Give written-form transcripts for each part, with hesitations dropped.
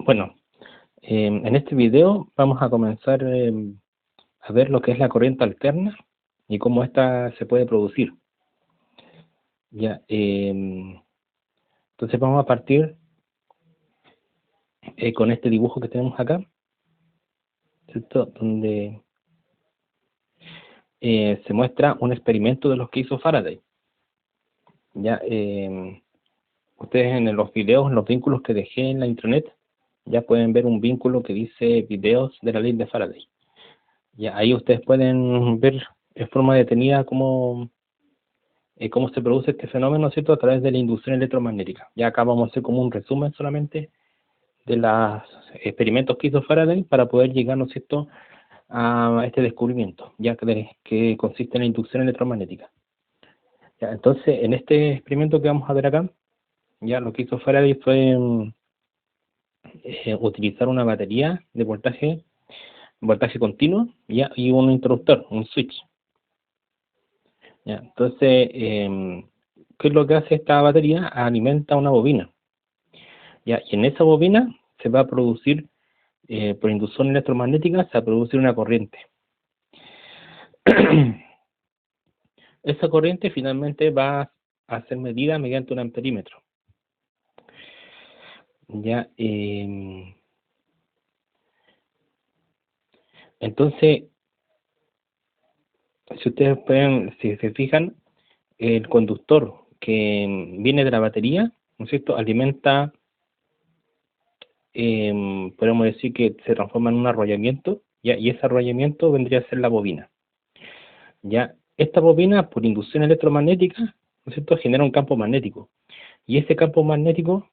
Bueno, en este video vamos a comenzar a ver lo que es la corriente alterna y cómo ésta se puede producir. Ya, entonces vamos a partir con este dibujo que tenemos acá, ¿cierto? Donde se muestra un experimento de los que hizo Faraday. Ya, ustedes en los videos, en los vínculos que dejé en la internet, ya pueden ver un vínculo que dice videos de la ley de Faraday. Ya, ahí ustedes pueden ver en forma detenida cómo se produce este fenómeno, ¿cierto? A través de la inducción electromagnética. Ya acá vamos a hacer como un resumen solamente de los experimentos que hizo Faraday para poder llegar, ¿no es cierto?, a este descubrimiento, ya que consiste en la inducción electromagnética. Ya, entonces, en este experimento que vamos a ver acá, ya lo que hizo Faraday fue utilizar una batería de voltaje continuo, ya, y un interruptor, un switch. Ya, entonces, ¿qué es lo que hace esta batería? Alimenta una bobina. Ya, y en esa bobina se va a producir, por inducción electromagnética, se va a producir una corriente. Esa corriente finalmente va a ser medida mediante un amperímetro. Ya, entonces, si ustedes pueden, si se fijan, el conductor que viene de la batería, ¿no es cierto?, alimenta, podemos decir que se transforma en un arrollamiento, ¿ya? Y ese arrollamiento vendría a ser la bobina. Ya, esta bobina, por inducción electromagnética, ¿no es cierto?, genera un campo magnético. Y ese campo magnético,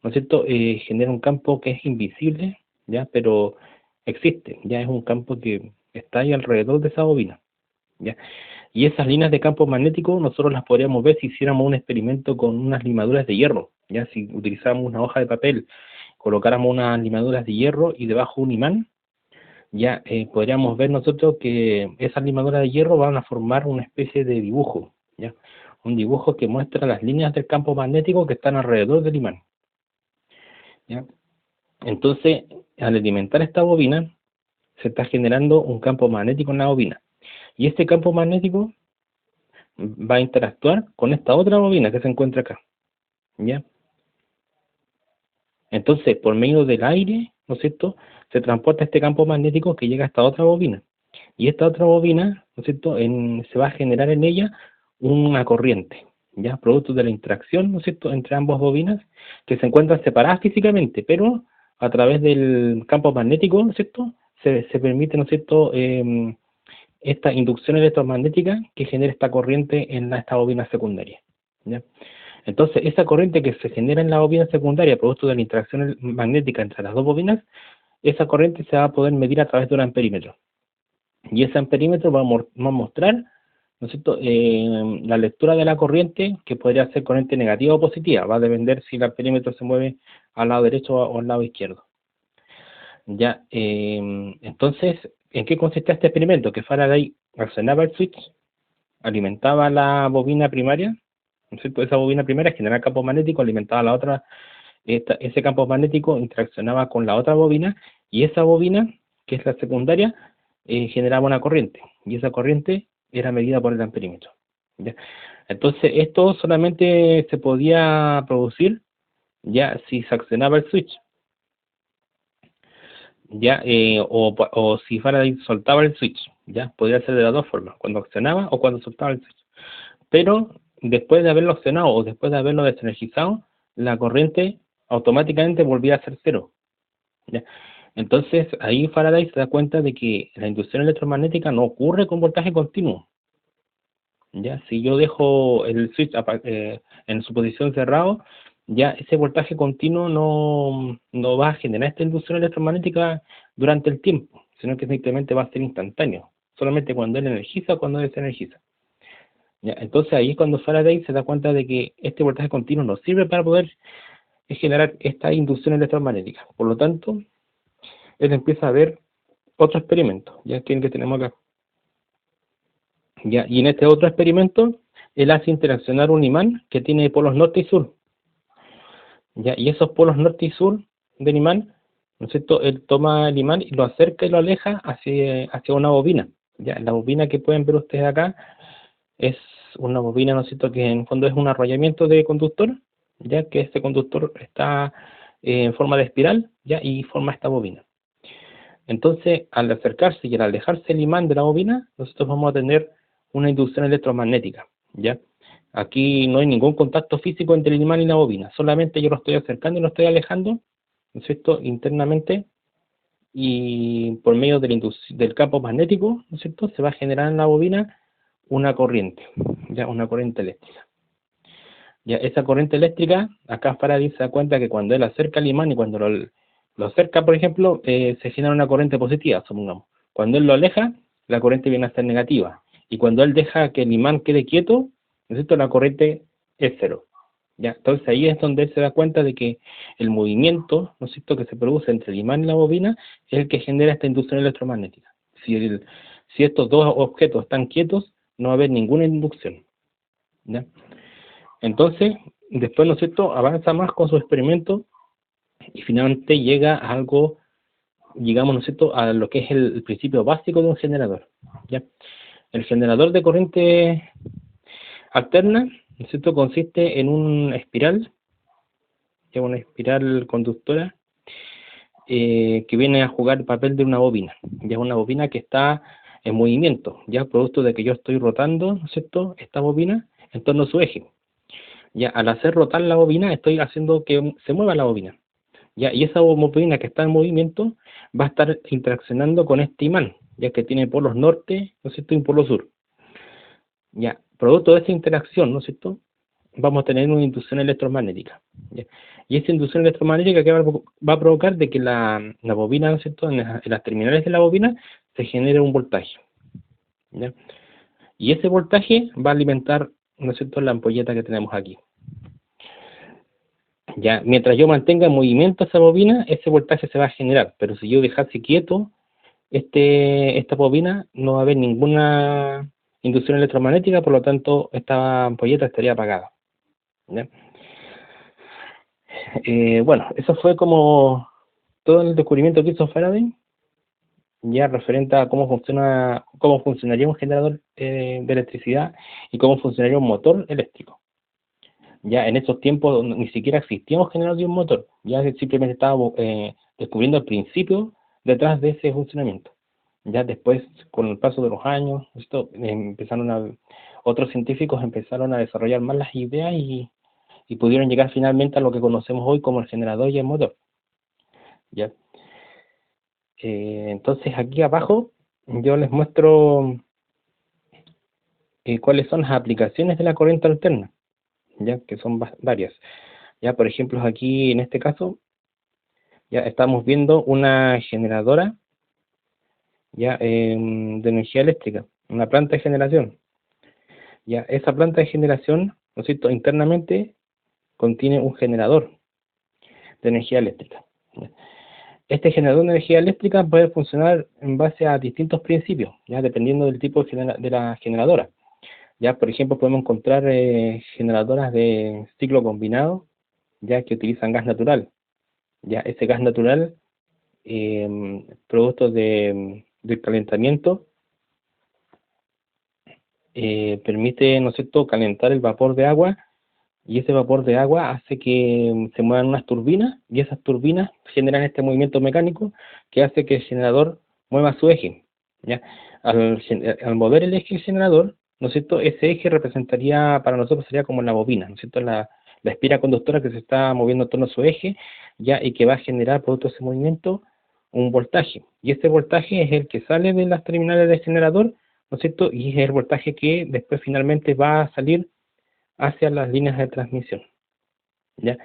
¿no es cierto?, genera un campo que es invisible, ¿ya? Pero existe, ya es un campo que está ahí alrededor de esa bobina, ¿ya? Y esas líneas de campo magnético nosotros las podríamos ver si hiciéramos un experimento con unas limaduras de hierro, ya si utilizáramos una hoja de papel, colocáramos unas limaduras de hierro y debajo un imán, ya podríamos ver nosotros que esas limaduras de hierro van a formar una especie de dibujo, ya, un dibujo que muestra las líneas del campo magnético que están alrededor del imán, ya. Entonces, al alimentar esta bobina, se está generando un campo magnético en la bobina, y este campo magnético va a interactuar con esta otra bobina que se encuentra acá, ¿ya? Entonces, por medio del aire, ¿no es cierto?, se transporta este campo magnético que llega a esta otra bobina. Y esta otra bobina, ¿no es cierto?, se va a generar en ella una corriente, ¿ya? Producto de la interacción, ¿no es cierto?, entre ambas bobinas, que se encuentran separadas físicamente, pero a través del campo magnético, ¿no es cierto?, se permite, ¿no es cierto?, esta inducción electromagnética que genera esta corriente en esta bobina secundaria, ¿ya? Entonces, esa corriente que se genera en la bobina secundaria, producto de la interacción magnética entre las dos bobinas, esa corriente se va a poder medir a través de un amperímetro. Y ese amperímetro va a mostrar, ¿no es cierto?, la lectura de la corriente, que podría ser corriente negativa o positiva. Va a depender si el amperímetro se mueve al lado derecho o al lado izquierdo. Ya, entonces, ¿en qué consistía este experimento? Que Faraday accionaba el switch, alimentaba la bobina primaria, ¿no es cierto? Esa bobina primaria generaba campo magnético, alimentaba la otra, ese campo magnético interaccionaba con la otra bobina, y esa bobina, que es la secundaria, generaba una corriente, y esa corriente era medida por el amperímetro, ¿ya? Entonces, esto solamente se podía producir ya si se accionaba el switch, ya, o si Faraday soltaba el switch, ya, podría ser de las dos formas, cuando accionaba o cuando soltaba el switch. Pero después de haberlo accionado o después de haberlo desenergizado, la corriente automáticamente volvía a ser cero, ¿ya? Entonces ahí Faraday se da cuenta de que la inducción electromagnética no ocurre con voltaje continuo, ¿ya? Si yo dejo el switch en su posición cerrado, ya ese voltaje continuo no va a generar esta inducción electromagnética durante el tiempo, sino que simplemente va a ser instantáneo, solamente cuando él energiza o cuando desenergiza. ¿Ya? Entonces ahí es cuando Faraday se da cuenta de que este voltaje continuo no sirve para poder generar esta inducción electromagnética. Por lo tanto, él empieza a ver otro experimento, ya que el que tenemos acá. ¿Ya? Y en este otro experimento, él hace interaccionar un imán que tiene polos norte y sur, ¿ya? Y esos polos norte y sur del imán, ¿no es cierto? Él toma el imán y lo acerca y lo aleja hacia una bobina. Ya, la bobina que pueden ver ustedes acá es una bobina, ¿no es cierto?, que en el fondo es un arrollamiento de conductor, ya que este conductor está en forma de espiral, ya, y forma esta bobina. Entonces, al acercarse y al alejarse el imán de la bobina, nosotros vamos a tener una inducción electromagnética, ¿ya? Aquí no hay ningún contacto físico entre el imán y la bobina, solamente yo lo estoy acercando y lo estoy alejando, ¿no es cierto?, internamente, y por medio del campo magnético, ¿no es cierto?, se va a generar en la bobina una corriente, ya, una corriente eléctrica. Ya, esa corriente eléctrica, acá Faraday se da cuenta que cuando él acerca el imán y cuando lo acerca, por ejemplo, se genera una corriente positiva, supongamos. Cuando él lo aleja, la corriente viene a ser negativa. Y cuando él deja que el imán quede quieto, ¿no es cierto?, la corriente es cero. ¿Ya? Entonces ahí es donde él se da cuenta de que el movimiento, ¿no es cierto?, que se produce entre el imán y la bobina es el que genera esta inducción electromagnética. Si estos dos objetos están quietos, no va a haber ninguna inducción. ¿Ya? Entonces, después, ¿no es cierto?, avanza más con su experimento y finalmente llega a algo, llegamos, ¿no es cierto?, a lo que es el principio básico de un generador. ¿Ya? El generador de corriente alterna, ¿no es cierto?, consiste en una espiral, ya, una espiral conductora que viene a jugar el papel de una bobina. Ya, una bobina que está en movimiento, ya producto de que yo estoy rotando, ¿no es cierto?, esta bobina en torno a su eje. Ya, al hacer rotar la bobina, estoy haciendo que se mueva la bobina. Ya, y esa bobina que está en movimiento va a estar interaccionando con este imán, ya que tiene polos norte, ¿no es cierto?, y un polo sur. Ya, producto de esa interacción, ¿no es cierto?, vamos a tener una inducción electromagnética. ¿Ya? Y esa inducción electromagnética que va a provocar de que la bobina, ¿no es cierto?, en las terminales de la bobina se genere un voltaje. ¿Ya? Y ese voltaje va a alimentar, ¿no es cierto?, la ampolleta que tenemos aquí. Ya, mientras yo mantenga en movimiento esa bobina, ese voltaje se va a generar, pero si yo dejase quieto esta bobina, no va a haber ninguna inducción electromagnética, por lo tanto, esta ampolleta estaría apagada. ¿Ya? Bueno, eso fue como todo el descubrimiento que hizo Faraday, ya referente a cómo funcionaría un generador de electricidad y cómo funcionaría un motor eléctrico. Ya en esos tiempos ni siquiera existía un generador de un motor, ya simplemente estaba descubriendo el principio detrás de ese funcionamiento. Ya después, con el paso de los años, otros científicos empezaron a desarrollar más las ideas y pudieron llegar finalmente a lo que conocemos hoy como el generador y el motor. ¿Ya? Entonces aquí abajo yo les muestro cuáles son las aplicaciones de la corriente alterna, ya que son varias. Ya, por ejemplo, aquí en este caso ya estamos viendo una generadora ya de energía eléctrica, una planta de generación. Ya, esa planta de generación, ¿no es cierto?, internamente contiene un generador de energía eléctrica. ¿Ya? Este generador de energía eléctrica puede funcionar en base a distintos principios, ya dependiendo del tipo de la generadora. Ya, por ejemplo, podemos encontrar generadoras de ciclo combinado, ya que utilizan gas natural. Ya, ese gas natural, producto del calentamiento, permite, ¿no es cierto?, calentar el vapor de agua, y ese vapor de agua hace que se muevan unas turbinas, y esas turbinas generan este movimiento mecánico que hace que el generador mueva su eje. ¿Ya? Al mover el eje del generador, ¿no es cierto?, ese eje representaría, para nosotros sería como la bobina, ¿no es cierto?, la espira conductora que se está moviendo en torno a su eje, ya, y que va a generar, producto de ese movimiento, un voltaje. Y ese voltaje es el que sale de las terminales del generador, ¿no es cierto?, y es el voltaje que después finalmente va a salir hacia las líneas de transmisión. ¿Ya?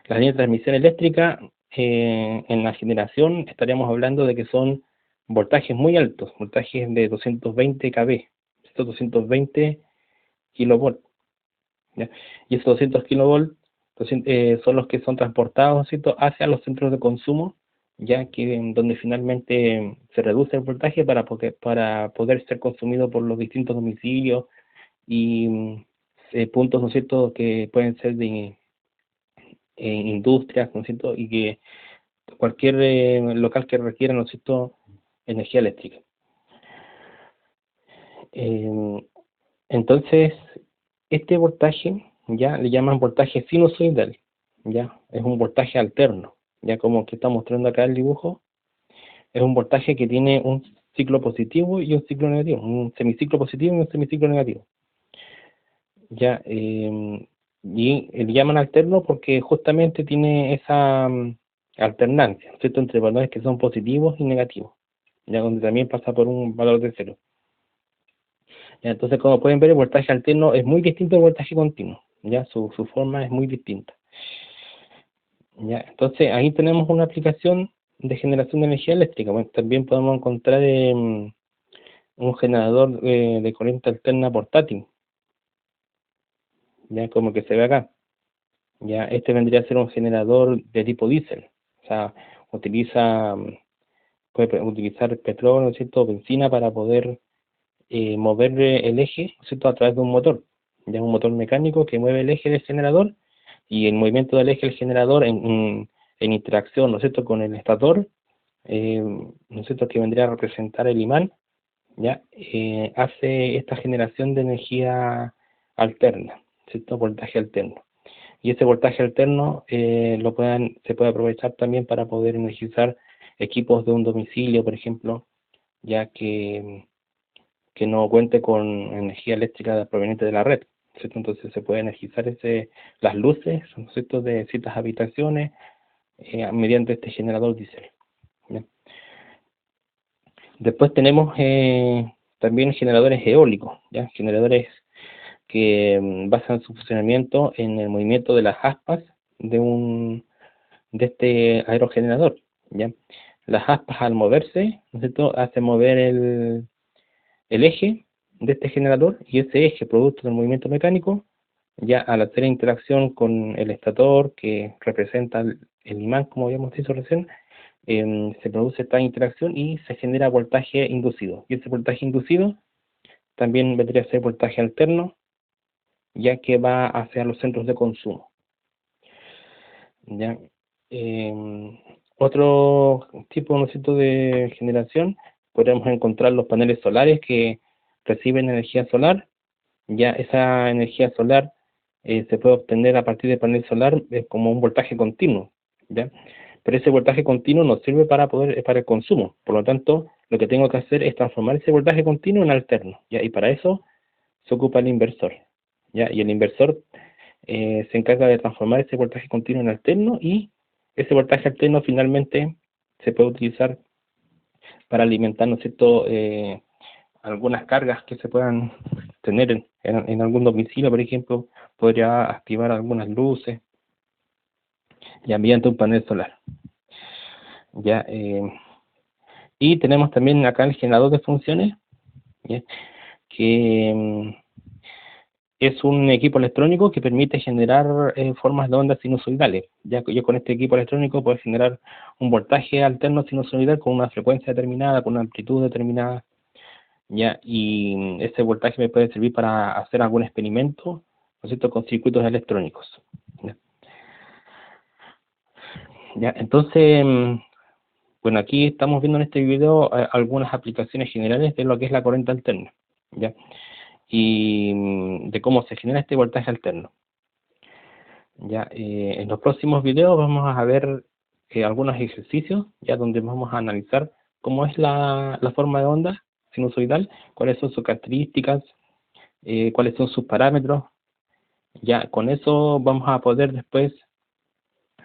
Las líneas de transmisión eléctrica en la generación estaríamos hablando de que son voltajes muy altos, voltajes de 220 kV, estos 220 kilovolts. ¿Ya? Y esos 200 kilovolts son los que son transportados, ¿cierto?, hacia los centros de consumo, ya que donde finalmente se reduce el voltaje para poder ser consumido por los distintos domicilios y puntos, ¿no es cierto?, que pueden ser de industrias, ¿no es cierto?, y que cualquier local que requiera, ¿no es cierto?, energía eléctrica. Entonces, este voltaje ya le llaman voltaje sinusoidal, ya es un voltaje alterno, ya como que está mostrando acá el dibujo, es un voltaje que tiene un ciclo positivo y un ciclo negativo, un semiciclo positivo y un semiciclo negativo. Ya, y le llaman alterno porque justamente tiene esa alternancia, ¿cierto?, entre valores que son positivos y negativos, ya donde también pasa por un valor de cero. Ya, entonces, como pueden ver, el voltaje alterno es muy distinto al voltaje continuo, ya su forma es muy distinta. Ya, entonces ahí tenemos una aplicación de generación de energía eléctrica. Bueno, también podemos encontrar un generador de corriente alterna portátil, ya como que se ve acá. Ya, este vendría a ser un generador de tipo diésel, o sea, puede utilizar petróleo, ¿no es cierto?, o benzina para poder mover el eje, ¿no es cierto?, a través de un motor, ya un motor mecánico que mueve el eje del generador, y el movimiento del eje del generador en interacción, ¿no es cierto?, con el estator, ¿no es cierto?, que vendría a representar el imán, ya hace esta generación de energía alterna, ¿cierto?, voltaje alterno. Y ese voltaje alterno se puede aprovechar también para poder energizar equipos de un domicilio, por ejemplo, ya que no cuente con energía eléctrica proveniente de la red, ¿cierto? Entonces se puede energizar las luces, ¿no es cierto?, de ciertas habitaciones mediante este generador diésel, ¿ya? Después tenemos también generadores eólicos, ¿ya? Generadores que basan su funcionamiento en el movimiento de las aspas de este aerogenerador, ¿ya? Las aspas, al moverse, ¿no es cierto?, hacen mover el eje de este generador, y ese eje, producto del movimiento mecánico, ya al hacer interacción con el estator que representa el imán, como habíamos dicho recién, se produce esta interacción y se genera voltaje inducido. Y ese voltaje inducido también vendría a ser voltaje alterno, ya que va hacia los centros de consumo, ¿ya? Otro tipo, ¿no es cierto?, de generación, podemos encontrar los paneles solares que reciben energía solar. Ya esa energía solar se puede obtener a partir del panel solar como un voltaje continuo, ¿ya? Pero ese voltaje continuo nos sirve para el consumo. Por lo tanto, lo que tengo que hacer es transformar ese voltaje continuo en alterno, ¿ya? Y para eso se ocupa el inversor, ¿ya? Y el inversor se encarga de transformar ese voltaje continuo en alterno, y ese voltaje alterno finalmente se puede utilizar para alimentar, ¿no es cierto?, algunas cargas que se puedan tener en algún domicilio, por ejemplo, podría activar algunas luces, ya mediante un panel solar. Ya, y tenemos también acá el generador de funciones, ¿ya?, que es un equipo electrónico que permite generar formas de ondas sinusoidales. Ya que yo con este equipo electrónico puedo generar un voltaje alterno sinusoidal con una frecuencia determinada, con una amplitud determinada, ya, y ese voltaje me puede servir para hacer algún experimento, ¿no es cierto?, con circuitos electrónicos. Ya, ya, entonces, bueno, aquí estamos viendo en este video algunas aplicaciones generales de lo que es la corriente alterna, ya, y de cómo se genera este voltaje alterno. Ya, en los próximos videos vamos a ver algunos ejercicios, ya donde vamos a analizar cómo es la forma de onda sinusoidal, cuáles son sus características, cuáles son sus parámetros. Ya con eso vamos a poder después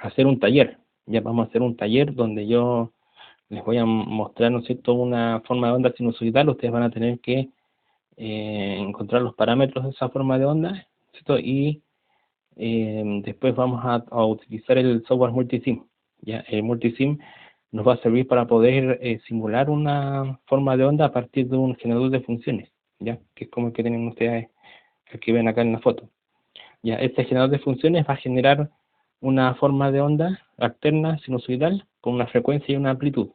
hacer un taller. Ya vamos a hacer un taller donde yo les voy a mostrar, ¿no es cierto?, una forma de onda sinusoidal. Ustedes van a tener que encontrar los parámetros de esa forma de onda, ¿cierto? Y después vamos a utilizar el software Multisim. Ya, el Multisim nos va a servir para poder simular una forma de onda a partir de un generador de funciones, ya, que es como el que tienen ustedes, el que ven acá en la foto. Ya, este generador de funciones va a generar una forma de onda alterna sinusoidal con una frecuencia y una amplitud.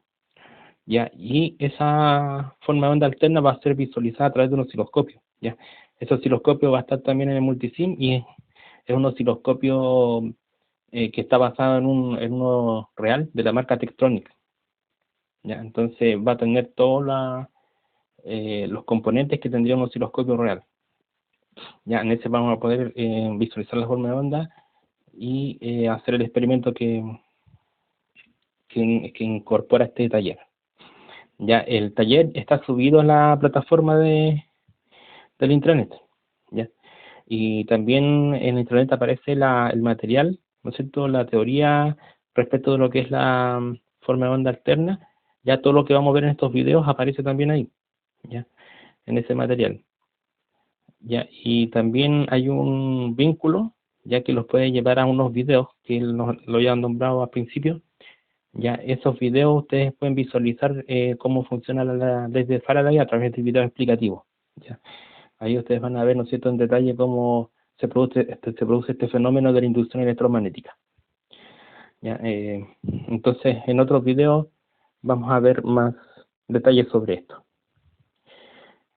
Ya, y esa forma de onda alterna va a ser visualizada a través de un osciloscopio. Ya, ese osciloscopio va a estar también en el Multisim, y es un osciloscopio que está basado en uno real de la marca Tektronix. ¿Ya? Entonces va a tener todos los componentes que tendría un osciloscopio real. Ya en ese vamos a poder visualizar la forma de onda y hacer el experimento que incorpora este taller. Ya el taller está subido a la plataforma del intranet. ¿Ya? Y también en internet aparece el material, ¿no es cierto?, la teoría respecto de lo que es la forma de onda alterna. Ya todo lo que vamos a ver en estos videos aparece también ahí, ¿ya?, en ese material. ¿Ya? Y también hay un vínculo, ya que los puede llevar a unos videos que lo ya han nombrado al principio. Ya esos videos ustedes pueden visualizar cómo funciona desde Faraday a través de videos explicativos. ¿Ya? Ahí ustedes van a ver, ¿no es cierto?, en detalle cómo se produce este fenómeno de la inducción electromagnética. ¿Ya? Entonces, en otros videos vamos a ver más detalles sobre esto.